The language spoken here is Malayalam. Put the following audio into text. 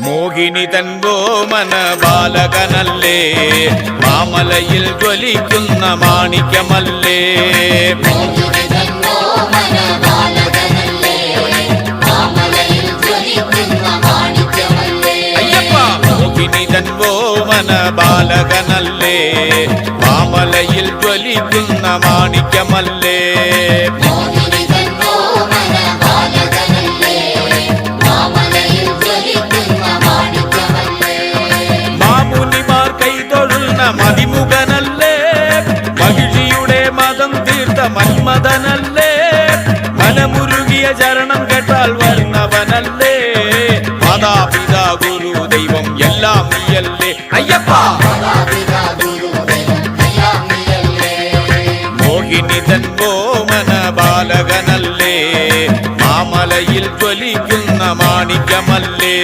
മോഹിനി തൻവോമന ബാലകനല്ലേ മാമലയിൽ ജ്വലിക്കുന്ന മാണിക്യമല്ലേ അയ്യപ്പ മോഹിനി തൻവോമന ബാലകനല്ലേ മാമലയിൽ ജ്വലിക്കുന്ന മാണിക്യമല്ലേ മതിമുഖനല്ലേ മഹിഷിയുടെ മതം തീർത്ത മന്മഥനല്ലേ മനമുരുകിയ ചരണം കേട്ടാൽ വരുന്നവനല്ലേ മാതാപിതാ ഗുരു ദൈവം എല്ലാം നീയല്ലേ അയ്യപ്പ മോഹിനി തൻവോമന ബാലകനല്ലേ മാമലയിൽ ജ്വലിക്കുന്ന മാണിക്യമല്ലേ